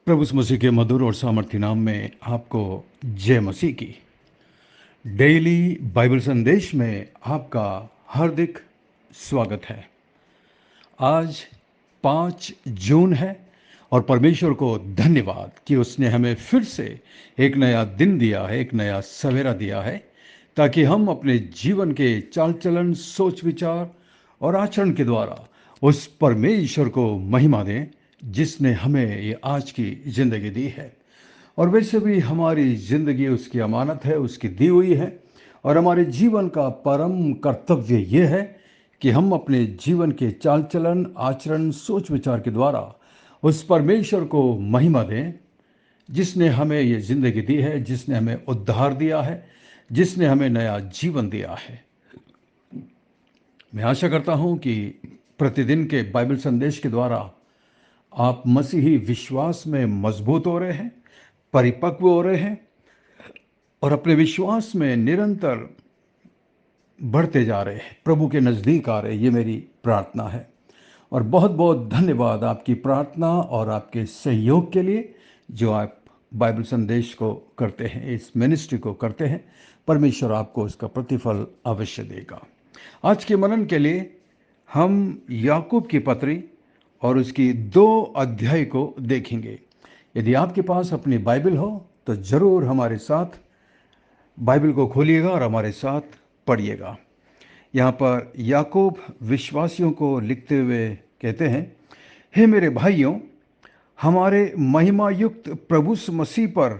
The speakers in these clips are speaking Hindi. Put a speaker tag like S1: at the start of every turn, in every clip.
S1: प्रभु यीशु मसीह के मधुर और सामर्थ्य नाम में आपको जय मसीह की। डेली बाइबल संदेश में आपका हार्दिक स्वागत है। आज 5 जून है और परमेश्वर को धन्यवाद कि उसने हमें फिर से एक नया दिन दिया है, एक नया सवेरा दिया है, ताकि हम अपने जीवन के चाल चलन, सोच विचार और आचरण के द्वारा उस परमेश्वर को महिमा दें जिसने हमें ये आज की जिंदगी दी है। और वैसे भी हमारी जिंदगी उसकी अमानत है, उसकी दी हुई है। और हमारे जीवन का परम कर्तव्य ये है कि हम अपने जीवन के चाल चलन, आचरण, सोच विचार के द्वारा उस परमेश्वर को महिमा दें जिसने हमें ये जिंदगी दी है, जिसने हमें उद्धार दिया है, जिसने हमें नया जीवन दिया है। मैं आशा करता हूं कि प्रतिदिन के बाइबल संदेश के द्वारा आप मसीही विश्वास में मजबूत हो रहे हैं, परिपक्व हो रहे हैं और अपने विश्वास में निरंतर बढ़ते जा रहे हैं, प्रभु के नज़दीक आ रहे हैं। ये मेरी प्रार्थना है और बहुत बहुत धन्यवाद आपकी प्रार्थना और आपके सहयोग के लिए जो आप बाइबल संदेश को करते हैं, इस मिनिस्ट्री को करते हैं। परमेश्वर आपको उसका प्रतिफल अवश्य देगा। आज के मनन के लिए हम याकूब की पत्री और उसकी 2 अध्याय को देखेंगे। यदि आपके पास अपनी बाइबल हो तो ज़रूर हमारे साथ बाइबल को खोलिएगा और हमारे साथ पढ़िएगा। यहाँ पर याकूब विश्वासियों को लिखते हुए कहते हैं, हे मेरे भाइयों, हमारे महिमा युक्त प्रभु मसीह पर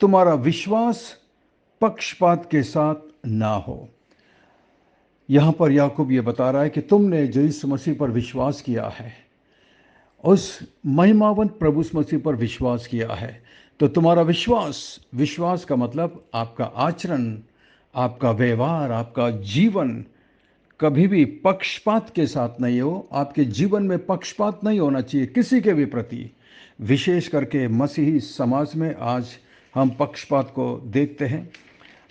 S1: तुम्हारा विश्वास पक्षपात के साथ ना हो। यहाँ पर याकूब ये बता रहा है कि तुमने जो इस मसीह पर विश्वास किया है, उस महिमावंत प्रभु मसीह पर विश्वास किया है, तो तुम्हारा विश्वास का मतलब आपका आचरण, आपका व्यवहार, आपका जीवन कभी भी पक्षपात के साथ नहीं हो। आपके जीवन में पक्षपात नहीं होना चाहिए किसी के भी प्रति। विशेष करके मसीही समाज में आज हम पक्षपात को देखते हैं।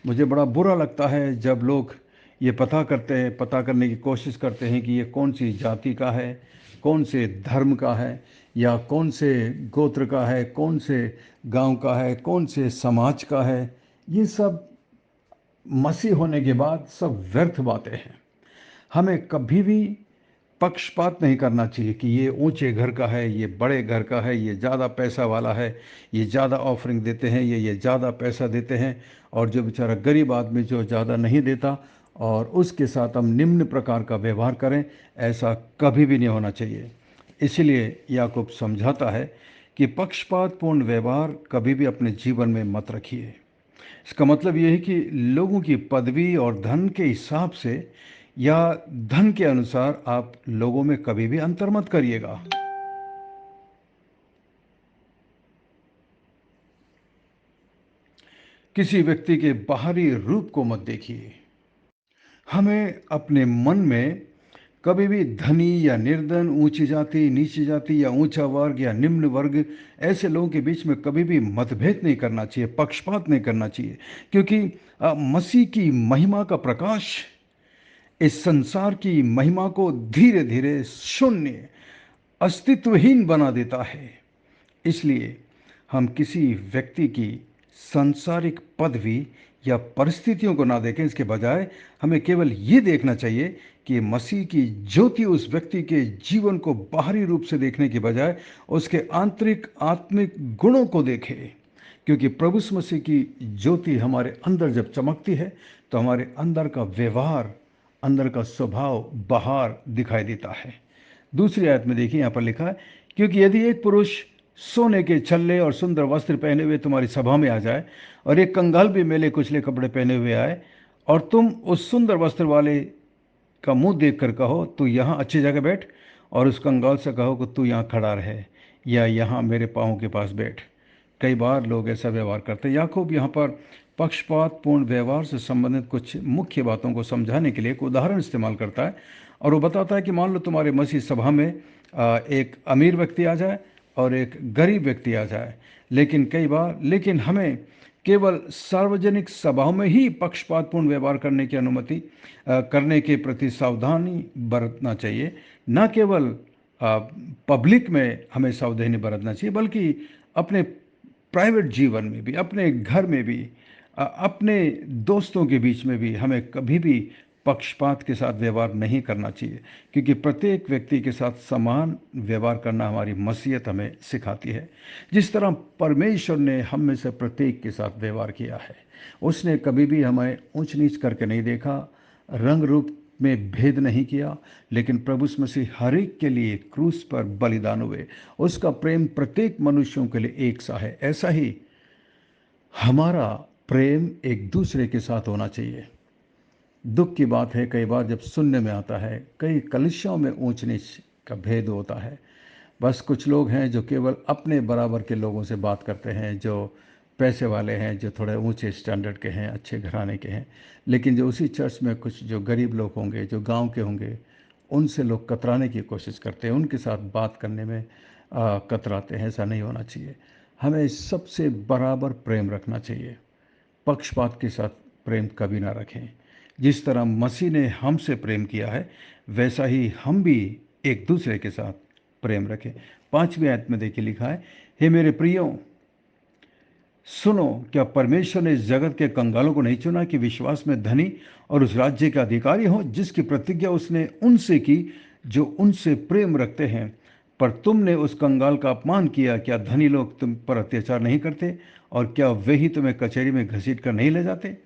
S1: मुझे बड़ा बुरा लगता है जब लोग ये पता करने की कोशिश करते हैं कि ये कौन सी जाति का है, कौन से धर्म का है, या कौन से गोत्र का है, कौन से गांव का है, कौन से समाज का है। ये सब मसीह होने के बाद सब व्यर्थ बातें हैं। हमें कभी भी पक्षपात नहीं करना चाहिए कि ये ऊंचे घर का है, ये बड़े घर का है, ये ज़्यादा पैसा वाला है, ये ज़्यादा ऑफरिंग देते हैं, ये ज़्यादा पैसा देते हैं, और जो बेचारा गरीब आदमी जो ज़्यादा नहीं देता और उसके साथ हम निम्न प्रकार का व्यवहार करें, ऐसा कभी भी नहीं होना चाहिए। इसलिए याकूब समझाता है कि पक्षपातपूर्ण व्यवहार कभी भी अपने जीवन में मत रखिए। इसका मतलब ये है कि लोगों की पदवी और धन के हिसाब से या धन के अनुसार आप लोगों में कभी भी अंतर मत करिएगा। किसी व्यक्ति के बाहरी रूप को मत देखिए। हमें अपने मन में कभी भी धनी या निर्धन, ऊंची जाति, नीची जाति, या ऊंचा वर्ग या निम्न वर्ग, ऐसे लोगों के बीच में कभी भी मतभेद नहीं करना चाहिए, पक्षपात नहीं करना चाहिए। क्योंकि मसीह की महिमा का प्रकाश इस संसार की महिमा को धीरे धीरे शून्य, अस्तित्वहीन बना देता है। इसलिए हम किसी व्यक्ति की सांसारिक पदवी या परिस्थितियों को ना देखें, इसके बजाय हमें केवल ये देखना चाहिए कि मसीह की ज्योति उस व्यक्ति के जीवन को बाहरी रूप से देखने के बजाय उसके आंतरिक आत्मिक गुणों को देखें। क्योंकि प्रभु मसीह की ज्योति हमारे अंदर जब चमकती है तो हमारे अंदर का व्यवहार, अंदर का स्वभाव बाहर दिखाई देता है। दूसरी आयत में देखिए, यहाँ पर लिखा है, क्योंकि यदि एक पुरुष सोने के छल्ले और सुंदर वस्त्र पहने हुए तुम्हारी सभा में आ जाए और एक कंगाल भी मेले कुचले कपड़े पहने हुए आए, और तुम उस सुंदर वस्त्र वाले का मुंह देख कर कहो तू यहाँ अच्छी जगह बैठ, और उस कंगाल से कहो कि तू यहाँ खड़ा रहे, या यहाँ मेरे पाँव के पास बैठ। कई बार लोग ऐसा व्यवहार करते हैं। याकूब यहाँ पर पक्षपातपूर्ण व्यवहार से संबंधित कुछ मुख्य बातों को समझाने के लिए एक उदाहरण इस्तेमाल करता है, और वो बताता है कि मान लो तुम्हारे मसीह सभा में एक अमीर व्यक्ति आ जाए और एक गरीब व्यक्ति आ जाए, लेकिन हमें केवल सार्वजनिक सभाओं में ही पक्षपातपूर्ण व्यवहार करने की अनुमति करने के प्रति सावधानी बरतना चाहिए, न केवल पब्लिक में हमें सावधानी बरतना चाहिए, बल्कि अपने प्राइवेट जीवन में भी, अपने घर में भी, अपने दोस्तों के बीच में भी हमें कभी भी पक्षपात के साथ व्यवहार नहीं करना चाहिए, क्योंकि प्रत्येक व्यक्ति के साथ समान व्यवहार करना हमारी मसीहत हमें सिखाती है। जिस तरह परमेश्वर ने हम में से प्रत्येक के साथ व्यवहार किया है, उसने कभी भी हमें ऊंच नीच करके नहीं देखा, रंग रूप में भेद नहीं किया, लेकिन प्रभु यीशु मसीह हर एक के लिए क्रूस पर बलिदान हुए। उसका प्रेम प्रत्येक मनुष्यों के लिए एक सा है। ऐसा ही हमारा प्रेम एक दूसरे के साथ होना चाहिए। दुख की बात है, कई बार जब सुनने में आता है, कई कलीसियाओं में ऊंच नीच का भेद होता है। बस कुछ लोग हैं जो केवल अपने बराबर के लोगों से बात करते हैं, जो पैसे वाले हैं, जो थोड़े ऊंचे स्टैंडर्ड के हैं, अच्छे घराने के हैं। लेकिन जो उसी चर्च में कुछ जो गरीब लोग होंगे, जो गांव के होंगे, उनसे लोग कतराने की कोशिश करते हैं, उनके साथ बात करने में कतराते हैं। ऐसा नहीं होना चाहिए। हमें सबसे बराबर प्रेम रखना चाहिए, पक्षपात के साथ प्रेम कभी ना रखें। जिस तरह मसीह ने हमसे प्रेम किया है, वैसा ही हम भी एक दूसरे के साथ प्रेम रखें। 5वीं आयत में देखिए लिखा है, हे मेरे प्रियो सुनो, क्या परमेश्वर ने इस जगत के कंगालों को नहीं चुना कि विश्वास में धनी और उस राज्य के अधिकारी हो जिसकी प्रतिज्ञा उसने उनसे की जो उनसे प्रेम रखते हैं। पर तुमने उस कंगाल का अपमान किया। क्या धनी लोग तुम पर अत्याचार नहीं करते, और क्या वे ही तुम्हें कचहरी में घसीट कर नहीं ले जाते?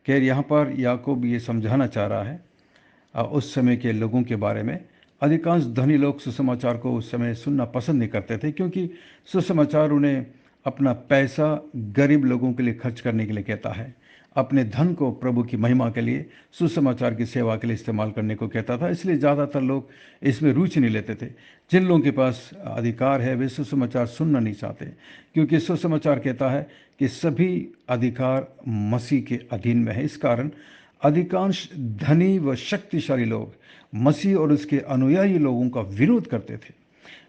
S1: खैर, यहाँ पर याकूब ये समझाना चाह रहा है उस समय के लोगों के बारे में। अधिकांश धनी लोग सुसमाचार को उस समय सुनना पसंद नहीं करते थे, क्योंकि सुसमाचार उन्हें अपना पैसा गरीब लोगों के लिए खर्च करने के लिए कहता है, अपने धन को प्रभु की महिमा के लिए, सुसमाचार की सेवा के लिए इस्तेमाल करने को कहता था। इसलिए ज़्यादातर लोग इसमें रुचि नहीं लेते थे। जिन लोगों के पास अधिकार है वे सुसमाचार सुनना नहीं चाहते, क्योंकि सुसमाचार कहता है कि सभी अधिकार मसीह के अधीन में है। इस कारण अधिकांश धनी व शक्तिशाली लोग मसीह और उसके अनुयायी लोगों का विरोध करते थे।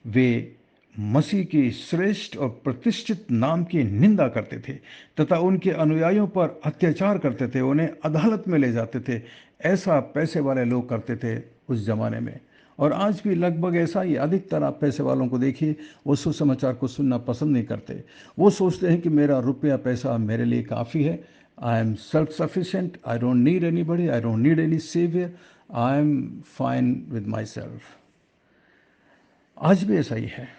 S1: वे मसीह की श्रेष्ठ और प्रतिष्ठित नाम की निंदा करते थे तथा उनके अनुयायियों पर अत्याचार करते थे, उन्हें अदालत में ले जाते थे। ऐसा पैसे वाले लोग करते थे उस जमाने में, और आज भी लगभग ऐसा ही। अधिकतर आप पैसे वालों को देखिए, वो सुसमाचार को सुनना पसंद नहीं करते। वो सोचते हैं कि मेरा रुपया पैसा मेरे लिए काफ़ी है, I am self sufficient, I don't need anybody, I don't need any saviour, I am fine with myself. आज भी ऐसा ही है।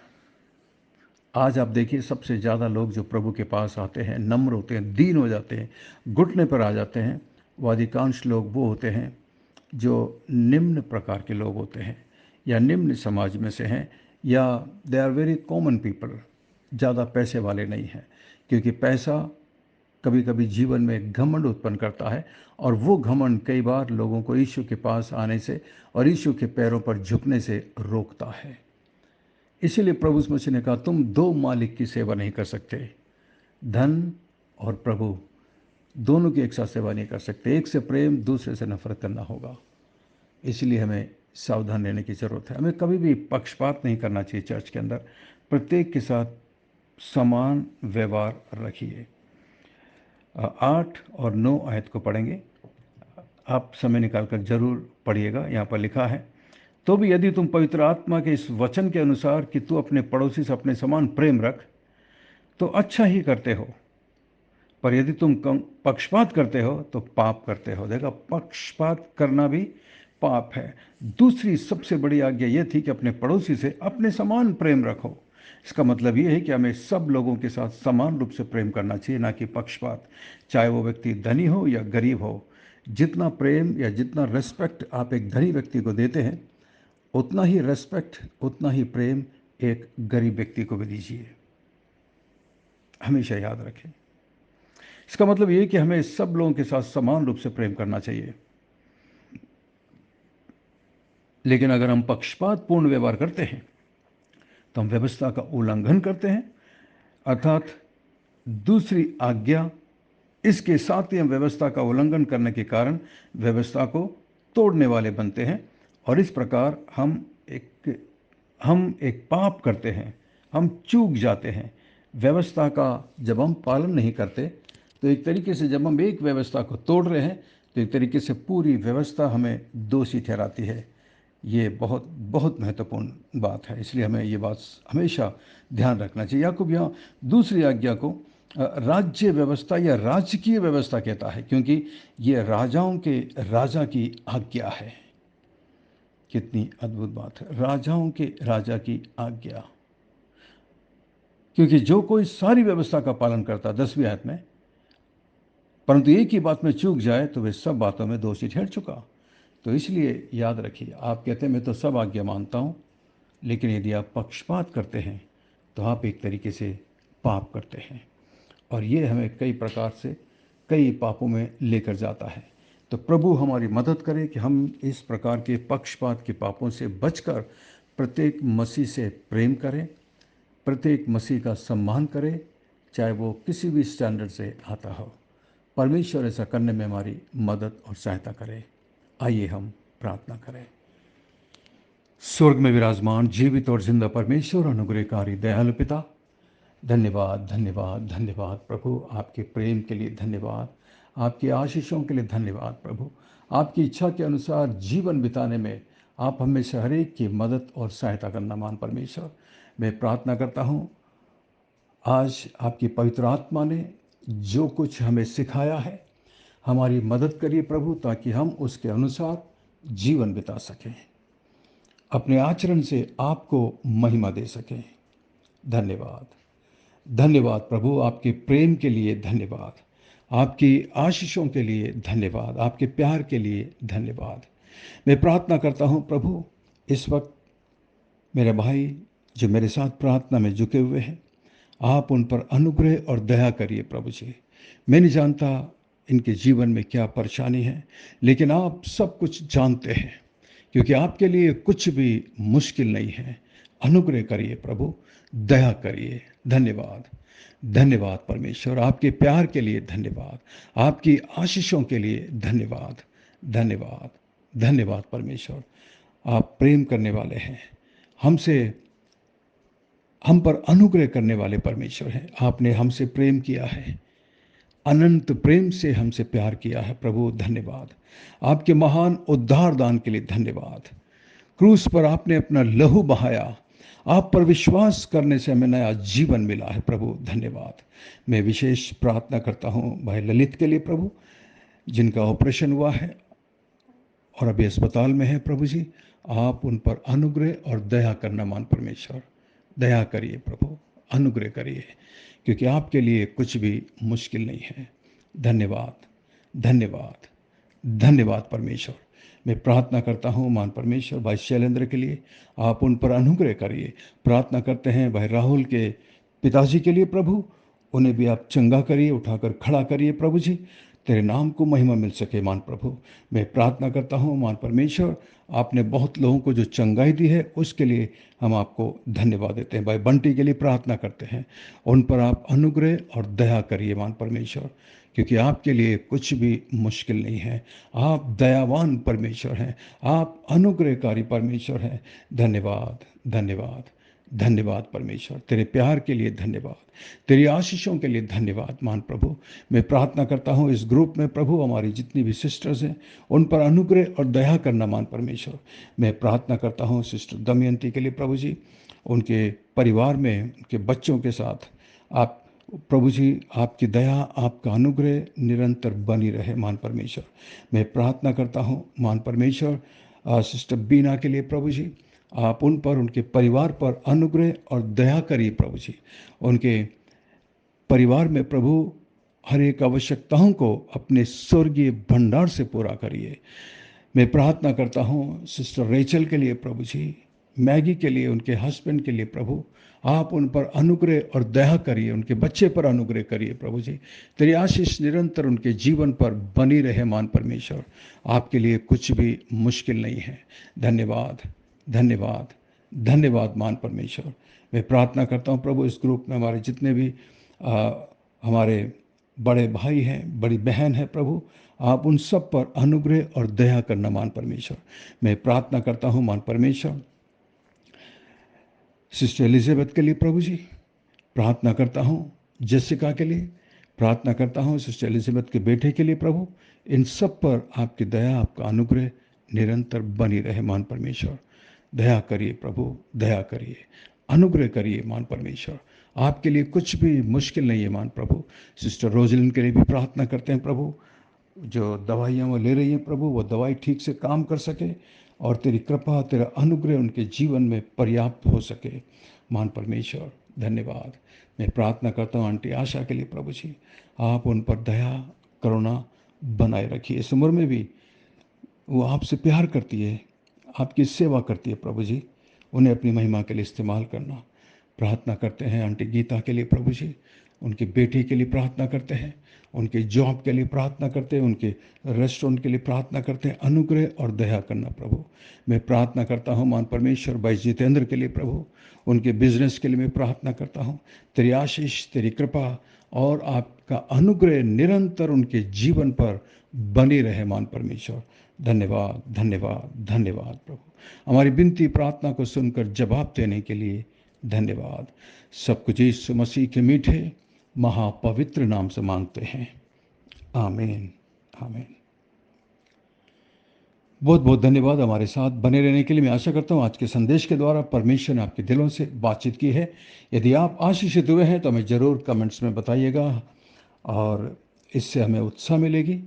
S1: आज आप देखिए, सबसे ज़्यादा लोग जो प्रभु के पास आते हैं, नम्र होते हैं, दीन हो जाते हैं, घुटने पर आ जाते हैं, वो अधिकांश लोग वो होते हैं जो निम्न प्रकार के लोग होते हैं, या निम्न समाज में से हैं, या they are very common people, ज़्यादा पैसे वाले नहीं हैं। क्योंकि पैसा कभी कभी जीवन में घमंड उत्पन्न करता है, और वो घमंड कई बार लोगों को यीशु के पास आने से और यीशु के पैरों पर झुकने से रोकता है। इसीलिए प्रभु यीशु मसीह ने कहा, तुम दो मालिक की सेवा नहीं कर सकते। धन और प्रभु दोनों की एक साथ सेवा नहीं कर सकते। एक से प्रेम, दूसरे से नफरत करना होगा। इसलिए हमें सावधान रहने की ज़रूरत है। हमें कभी भी पक्षपात नहीं करना चाहिए। चर्च के अंदर प्रत्येक के साथ समान व्यवहार रखिए। 8 और 9 आयत को पढ़ेंगे। आप समय निकालकर जरूर पढ़िएगा। यहाँ पर लिखा है, तो भी यदि तुम पवित्र आत्मा के इस वचन के अनुसार कि तू अपने पड़ोसी से अपने समान प्रेम रख, तो अच्छा ही करते हो। पर यदि तुम पक्षपात करते हो तो पाप करते हो। देखा, पक्षपात करना भी पाप है। दूसरी सबसे बड़ी आज्ञा यह थी कि अपने पड़ोसी से अपने समान प्रेम रखो। इसका मतलब ये है कि हमें सब लोगों के साथ समान रूप से प्रेम करना चाहिए, ना कि पक्षपात, चाहे वो व्यक्ति धनी हो या गरीब हो। जितना प्रेम या जितना रेस्पेक्ट आप एक धनी व्यक्ति को देते हैं, उतना ही रेस्पेक्ट, उतना ही प्रेम एक गरीब व्यक्ति को भी दीजिए। हमेशा याद रखें। इसका मतलब ये कि हमें सब लोगों के साथ समान रूप से प्रेम करना चाहिए। लेकिन अगर हम पक्षपातपूर्ण व्यवहार करते हैं तो हम व्यवस्था का उल्लंघन करते हैं, अर्थात दूसरी आज्ञा, इसके साथ ही हम व्यवस्था का उल्लंघन करने के कारण व्यवस्था को तोड़ने वाले बनते हैं, और इस प्रकार हम एक पाप करते हैं, हम चूक जाते हैं। व्यवस्था का जब हम पालन नहीं करते तो एक तरीके से जब हम एक व्यवस्था को तोड़ रहे हैं तो एक तरीके से पूरी व्यवस्था हमें दोषी ठहराती है। ये बहुत बहुत महत्वपूर्ण बात है, इसलिए हमें ये बात हमेशा ध्यान रखना चाहिए। याकूब यहाँ दूसरी आज्ञा को राज्य व्यवस्था या राजकीय व्यवस्था कहता है, क्योंकि ये राजाओं के राजा की आज्ञा है। कितनी अद्भुत बात है, राजाओं के राजा की आज्ञा। क्योंकि जो कोई सारी व्यवस्था का पालन करता, 10वीं आयत में, परंतु एक ही बात में चूक जाए तो वे सब बातों में दोषी ठहर चुका। तो इसलिए याद रखिए, आप कहते हैं मैं तो सब आज्ञा मानता हूँ, लेकिन यदि आप पक्षपात करते हैं तो आप एक तरीके से पाप करते हैं, और ये हमें कई प्रकार से कई पापों में लेकर जाता है। तो प्रभु हमारी मदद करे कि हम इस प्रकार के पक्षपात के पापों से बचकर प्रत्येक मसीह से प्रेम करें, प्रत्येक मसीह का सम्मान करें, चाहे वो किसी भी स्टैंडर्ड से आता हो। परमेश्वर ऐसा करने में हमारी मदद और सहायता करे। आइए हम प्रार्थना करें। स्वर्ग में विराजमान जीवित और जिंदा परमेश्वर, अनुग्रहकारी दयालु पिता, धन्यवाद धन्यवाद धन्यवाद प्रभु, आपके प्रेम के लिए धन्यवाद, आपकी आशीषों के लिए धन्यवाद प्रभु। आपकी इच्छा के अनुसार जीवन बिताने में आप हमेशा हर एक की मदद और सहायता करना मान परमेश्वर। मैं प्रार्थना करता हूँ, आज आपकी पवित्र आत्मा ने जो कुछ हमें सिखाया है, हमारी मदद करिए प्रभु, ताकि हम उसके अनुसार जीवन बिता सकें, अपने आचरण से आपको महिमा दे सकें। धन्यवाद धन्यवाद प्रभु, आपके प्रेम के लिए धन्यवाद, आपकी आशीषों के लिए धन्यवाद, आपके प्यार के लिए धन्यवाद। मैं प्रार्थना करता हूँ प्रभु, इस वक्त मेरे भाई जो मेरे साथ प्रार्थना में झुके हुए हैं, आप उन पर अनुग्रह और दया करिए प्रभु जी। मैं नहीं जानता इनके जीवन में क्या परेशानी है, लेकिन आप सब कुछ जानते हैं, क्योंकि आपके लिए कुछ भी मुश्किल नहीं है। अनुग्रह करिए प्रभु, दया करिए। धन्यवाद धन्यवाद परमेश्वर, आपके प्यार के लिए धन्यवाद, आपकी आशीषों के लिए धन्यवाद। धन्यवाद धन्यवाद परमेश्वर, आप प्रेम करने वाले हैं, हमसे हम पर अनुग्रह करने वाले परमेश्वर हैं। आपने हमसे प्रेम किया है, अनंत प्रेम से हमसे प्यार किया है प्रभु। धन्यवाद आपके महान उद्धार दान के लिए धन्यवाद। क्रूस पर आपने अपना लहू बहाया, आप पर विश्वास करने से हमें नया जीवन मिला है प्रभु। धन्यवाद। मैं विशेष प्रार्थना करता हूँ भाई ललित के लिए प्रभु, जिनका ऑपरेशन हुआ है और अभी अस्पताल में है प्रभु जी। आप उन पर अनुग्रह और दया करना मान परमेश्वर। दया करिए प्रभु, अनुग्रह करिए, क्योंकि आपके लिए कुछ भी मुश्किल नहीं है। धन्यवाद धन्यवाद धन्यवाद परमेश्वर। मैं प्रार्थना करता हूँ मान परमेश्वर भाई शैलेंद्र के लिए, आप उन पर अनुग्रह करिए। प्रार्थना करते हैं भाई राहुल के पिताजी के लिए प्रभु, उन्हें भी आप चंगा करिए, उठाकर खड़ा करिए प्रभु जी, तेरे नाम को महिमा मिल सके मान प्रभु। मैं प्रार्थना करता हूँ मान परमेश्वर, आपने बहुत लोगों को जो चंगाई दी है उसके लिए हम आपको धन्यवाद देते हैं। भाई बंटी के लिए प्रार्थना करते हैं, उन पर आप अनुग्रह और दया करिए मान परमेश्वर, क्योंकि आपके लिए कुछ भी मुश्किल नहीं है। आप दयावान परमेश्वर हैं, आप अनुग्रहकारी परमेश्वर हैं। धन्यवाद धन्यवाद धन्यवाद परमेश्वर, तेरे प्यार के लिए धन्यवाद, तेरी आशीषों के लिए धन्यवाद मान प्रभु। मैं प्रार्थना करता हूँ इस ग्रुप में प्रभु हमारी जितनी भी सिस्टर्स हैं, उन पर अनुग्रह और दया करना मान परमेश्वर। मैं प्रार्थना करता हूँ सिस्टर दमयंती के लिए प्रभु जी, उनके परिवार में उनके बच्चों के साथ आप प्रभु जी, आपकी दया आपका अनुग्रह निरंतर बनी रहे मान परमेश्वर। मैं प्रार्थना करता हूँ मान परमेश्वर सिस्टर बीना के लिए प्रभु जी, आप उन पर उनके परिवार पर अनुग्रह और दया करिए प्रभु जी। उनके परिवार में प्रभु हर एक आवश्यकताओं को अपने स्वर्गीय भंडार से पूरा करिए। मैं प्रार्थना करता हूँ सिस्टर रेचल के लिए प्रभु जी, मैगी के लिए, उनके हस्बैंड के लिए प्रभु, आप उन पर अनुग्रह और दया करिए, उनके बच्चे पर अनुग्रह करिए प्रभु जी। तेरी आशीष निरंतर उनके जीवन पर बनी रहे मान परमेश्वर। आपके लिए कुछ भी मुश्किल नहीं है। धन्यवाद धन्यवाद धन्यवाद मान परमेश्वर। मैं प्रार्थना करता हूँ प्रभु इस ग्रुप में हमारे जितने भी हमारे बड़े भाई हैं, बड़ी बहन है प्रभु, आप उन सब पर अनुग्रह और दया करना मान परमेश्वर। मैं प्रार्थना करता हूँ मान परमेश्वर सिस्टर एलिजाबेथ के लिए प्रभु जी, प्रार्थना करता हूँ जेसिका के लिए, प्रार्थना करता हूँ सिस्टर एलिजाबेथ के बेटे के लिए प्रभु। इन सब पर आपकी दया आपका अनुग्रह निरंतर बनी रहे महान परमेश्वर। दया करिए प्रभु, दया करिए, अनुग्रह करिए महान परमेश्वर। आपके लिए कुछ भी मुश्किल नहीं है महान प्रभु। सिस्टर रोजलिन के लिए भी प्रार्थना करते हैं प्रभु, जो दवाइयाँ वो ले रही हैं प्रभु, वो दवाई ठीक से काम कर सके और तेरी कृपा, तेरा अनुग्रह उनके जीवन में पर्याप्त हो सके महान परमेश्वर। धन्यवाद। मैं प्रार्थना करता हूँ आंटी आशा के लिए प्रभु जी, आप उन पर दया करुणा बनाए रखिए। इस उम्र में भी वो आपसे प्यार करती है, आपकी सेवा करती है प्रभु जी, उन्हें अपनी महिमा के लिए इस्तेमाल करना। प्रार्थना करते हैं आंटी गीता के लिए प्रभु जी, उनकी बेटी के लिए प्रार्थना करते हैं, उनके जॉब के लिए प्रार्थना करते हैं, उनके रेस्टोरेंट के लिए प्रार्थना करते हैं। अनुग्रह और दया करना प्रभु। मैं प्रार्थना करता हूँ मान परमेश्वर भाई जितेंद्र के लिए प्रभु, उनके बिजनेस के लिए मैं प्रार्थना करता हूँ। तेरी आशीष, तेरी कृपा और आपका अनुग्रह निरंतर उनके जीवन पर बनी रहे मान परमेश्वर। धन्यवाद धन्यवाद धन्यवाद प्रभु। हमारी विनती प्रार्थना को सुनकर जवाब देने के लिए धन्यवाद। सब कुछ यीशु मसीह के मीठे महापवित्र नाम से मांगते हैं, आमीन आमीन। बहुत बहुत धन्यवाद हमारे साथ बने रहने के लिए। मैं आशा करता हूँ आज के संदेश के द्वारा परमेश्वर ने आपके दिलों से बातचीत की है। यदि आप आशीषित हुए हैं तो हमें ज़रूर कमेंट्स में बताइएगा और इससे हमें उत्साह मिलेगी।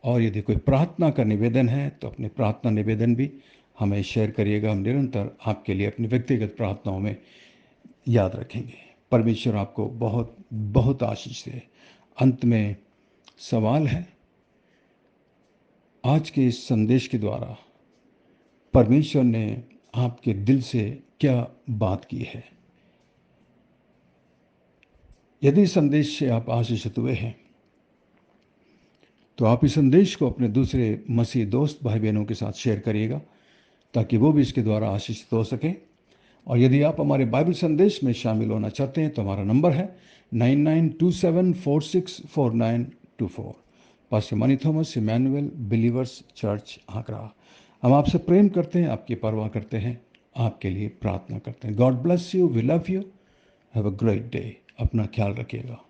S1: और यदि कोई प्रार्थना का निवेदन है तो अपने प्रार्थना निवेदन भी हमें शेयर करिएगा। हम निरंतर आपके लिए अपनी व्यक्तिगत प्रार्थनाओं में याद रखेंगे। परमेश्वर आपको बहुत बहुत आशीष दे। अंत में सवाल है, आज के इस संदेश के द्वारा परमेश्वर ने आपके दिल से क्या बात की है? यदि संदेश से आप आशीषित हुए हैं तो आप इस संदेश को अपने दूसरे मसीह दोस्त भाई बहनों के साथ शेयर करिएगा ताकि वो भी इसके द्वारा आशीषित हो सके। और यदि आप हमारे बाइबल संदेश में शामिल होना चाहते हैं तो हमारा नंबर है 9927464924। Pastor Mani Thomas, Emmanuel Believers Church, Agra. हम आपसे प्रेम करते हैं, आपकी परवाह करते हैं, आपके लिए प्रार्थना करते हैं। God bless you, we love you, have a great day. अपना ख्याल रखिएगा।